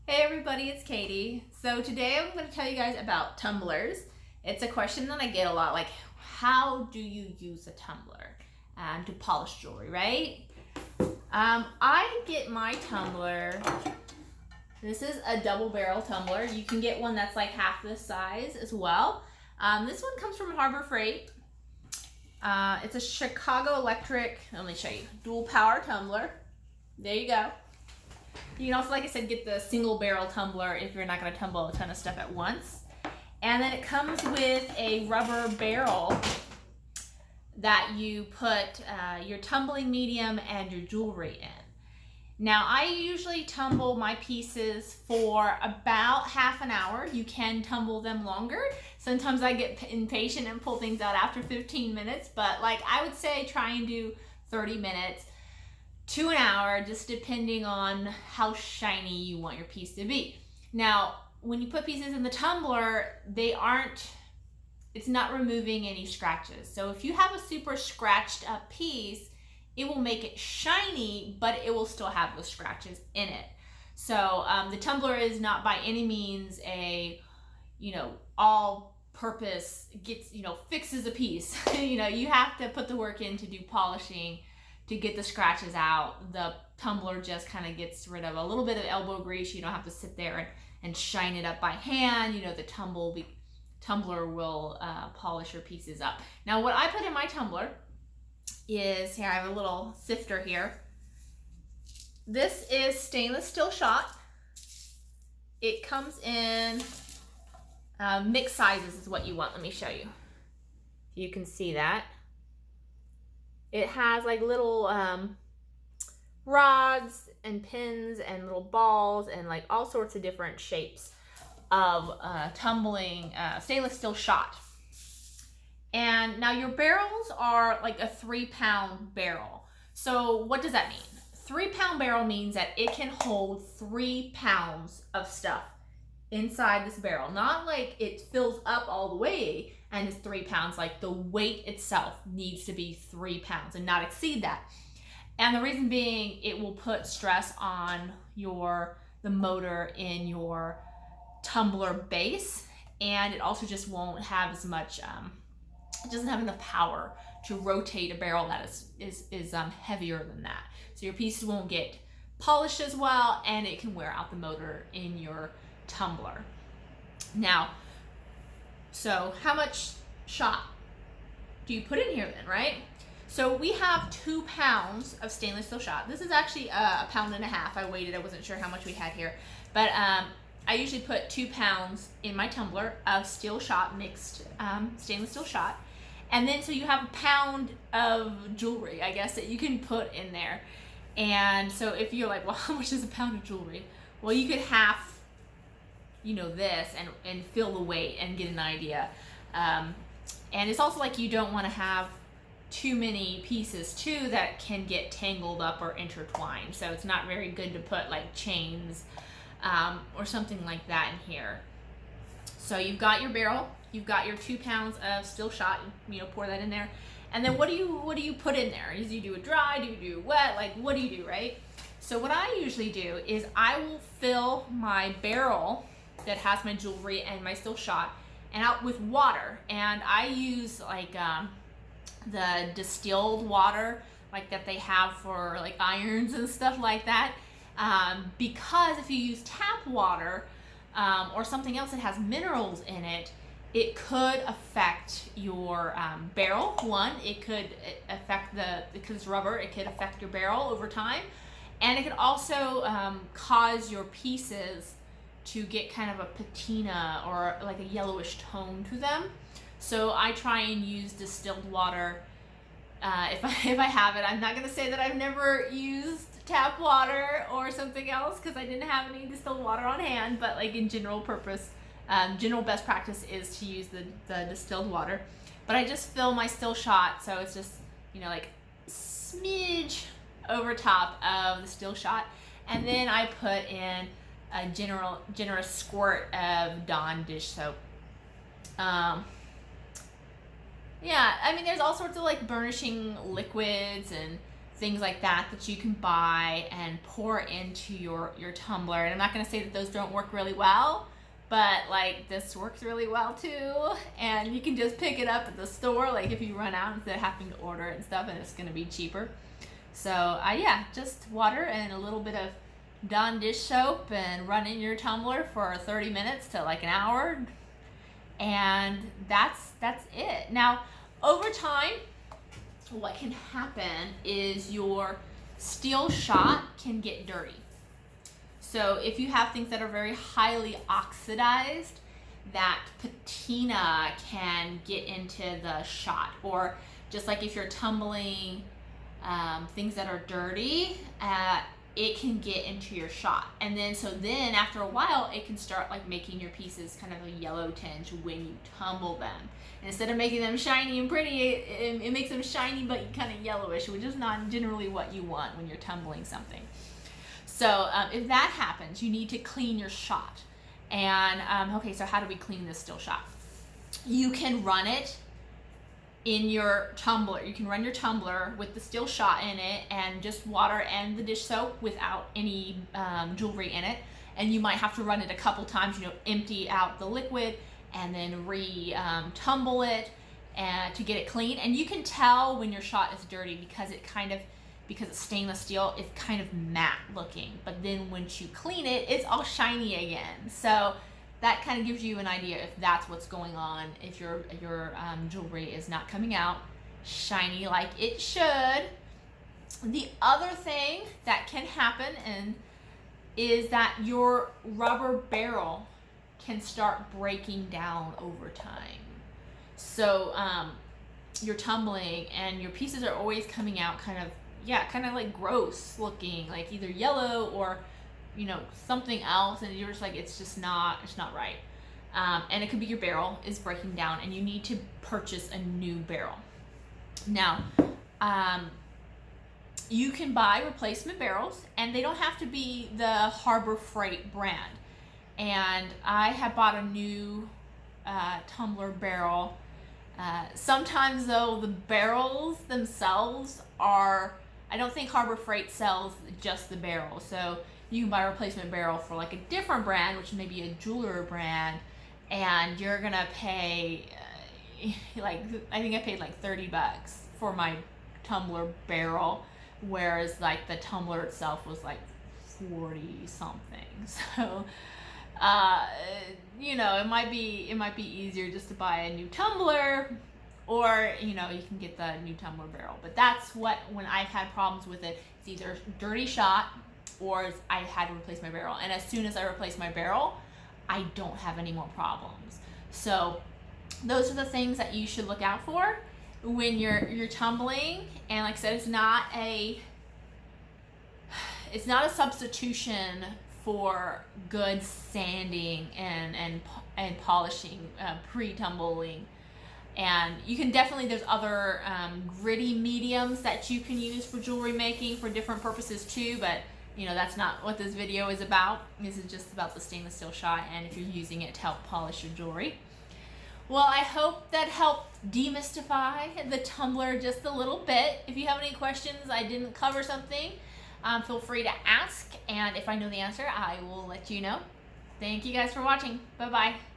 Hey everybody, it's Katie. So today I'm going to tell you guys about tumblers. It's a question that I get a lot, like how do you use a tumbler to polish jewelry, right? I get my tumbler. This is a double barrel tumbler. You can get one that's like half this size as well. This one comes from Harbor Freight. It's a Chicago Electric, let me show you, dual power tumbler. There you go. You can also, like I said, get the single barrel tumbler if you're not going to tumble a ton of stuff at once. And then it comes with a rubber barrel that you put your tumbling medium and your jewelry in. Now, I usually tumble my pieces for about half an hour. You can tumble them longer. Sometimes I get impatient and pull things out after 15 minutes, but like I would say try and do 30 minutes to an hour, just depending on how shiny you want your piece to be. Now, when you put pieces in the tumbler, it's not removing any scratches. So if you have a super scratched up piece, it will make it shiny, but it will still have those scratches in it. So the tumbler is not by any means a, all purpose fixes a piece. You have to put the work in to do polishing to get the scratches out. The tumbler just kind of gets rid of a little bit of elbow grease. You don't have to sit there and shine it up by hand. The tumbler will polish your pieces up. Now, what I put in my tumbler is, here I have a little sifter here. This is stainless steel shot. It comes in mixed sizes is what you want. Let me show you. You can see that. It has like little rods and pins and little balls and like all sorts of different shapes of tumbling stainless steel shot. And now your barrels are like a 3-pound barrel. So what does that mean? 3-pound barrel means that it can hold 3 pounds of stuff inside this barrel. Not like it fills up all the way and is 3 pounds, like the weight itself needs to be 3 pounds and not exceed that. And the reason being, it will put stress on the motor in your tumbler base, and it also just won't have as much, it doesn't have enough power to rotate a barrel that is heavier than that. So your pieces won't get polished as well, and it can wear out the motor in your tumbler. Now, so how much shot do you put in here then, right? So we have 2 pounds of stainless steel shot. This is actually a pound and a half. I weighed it. I wasn't sure how much we had here. But I usually put 2 pounds in my tumbler of steel shot, mixed stainless steel shot. And then so you have a pound of jewelry, I guess, that you can put in there. And so if you're like, well, how much is a pound of jewelry? Well, you could half this and feel the weight and get an idea. And it's also like you don't want to have too many pieces too that can get tangled up or intertwined. So it's not very good to put like chains or something like that in here. So you've got your barrel, you've got your 2 pounds of steel shot, pour that in there. And then what do you put in there? Do you do it dry? Do you do it wet? Like, what do you do, right? So what I usually do is I will fill my barrel that has my jewelry and my steel shot and out with water. And I use like the distilled water like that they have for like irons and stuff like that. Because if you use tap water or something else that has minerals in it, it could affect your barrel. One, it could affect because it's rubber, it could affect your barrel over time. And it could also cause your pieces to get kind of a patina or like a yellowish tone to them. So I try and use distilled water if I have it. I'm not going to say that I've never used tap water or something else because I didn't have any distilled water on hand, but like in general best practice is to use the distilled water. But I just fill my still shot, so it's just like smidge over top of the still shot, and then I put in a generous squirt of Dawn dish soap. Yeah, I mean, there's all sorts of like burnishing liquids and things like that that you can buy and pour into your tumbler. And I'm not going to say that those don't work really well, but like this works really well too. And you can just pick it up at the store, like if you run out, instead of having to order it and stuff, and it's going to be cheaper. So yeah, just water and a little bit of Dawn dish soap and run in your tumbler for 30 minutes to like an hour, and that's it. Now over time, what can happen is your steel shot can get dirty. So if you have things that are very highly oxidized, that patina can get into the shot. Or just like if you're tumbling things that are dirty, it can get into your shot. And then after a while, it can start like making your pieces kind of a yellow tinge when you tumble them. And instead of making them shiny and pretty, it makes them shiny but kind of yellowish, which is not generally what you want when you're tumbling something. So if that happens, you need to clean your shot. And okay, so how do we clean this steel shot? You can run it in your tumbler. You can run your tumbler with the steel shot in it and just water and the dish soap without any jewelry in it. And you might have to run it a couple times, empty out the liquid and then tumble it and to get it clean. And you can tell when your shot is dirty because it's stainless steel, it's kind of matte looking. But then once you clean it, it's all shiny again. So that kind of gives you an idea if that's what's going on, if your jewelry is not coming out shiny like it should. The other thing that can happen is that your rubber barrel can start breaking down over time. So you're tumbling and your pieces are always coming out kind of like gross looking, like either yellow or something else, and you're just like, it's not right. And it could be your barrel is breaking down and you need to purchase a new barrel. Now, you can buy replacement barrels, and they don't have to be the Harbor Freight brand. And I have bought a new tumbler barrel. Sometimes though, the barrels themselves I don't think Harbor Freight sells just the barrel. So you can buy a replacement barrel for like a different brand, which may be a jeweler brand, and you're gonna pay I think I paid like $30 for my tumbler barrel, whereas like the tumbler itself was like 40 something. So it might be easier just to buy a new tumbler, or you can get the new tumbler barrel. But that's when I've had problems with it, it's either dirty shot or I had to replace my barrel. And as soon as I replace my barrel, I don't have any more problems. So those are the things that you should look out for when you're tumbling. And like I said, it's not a substitution for good sanding and polishing pre-tumbling. And you can there's other gritty mediums that you can use for jewelry making for different purposes too, but that's not what this video is about. This is just about the stainless steel shot and if you're using it to help polish your jewelry. Well, I hope that helped demystify the tumbler just a little bit. If you have any questions, I didn't cover something, feel free to ask, and if I know the answer, I will let you know. Thank you guys for watching. Bye-bye.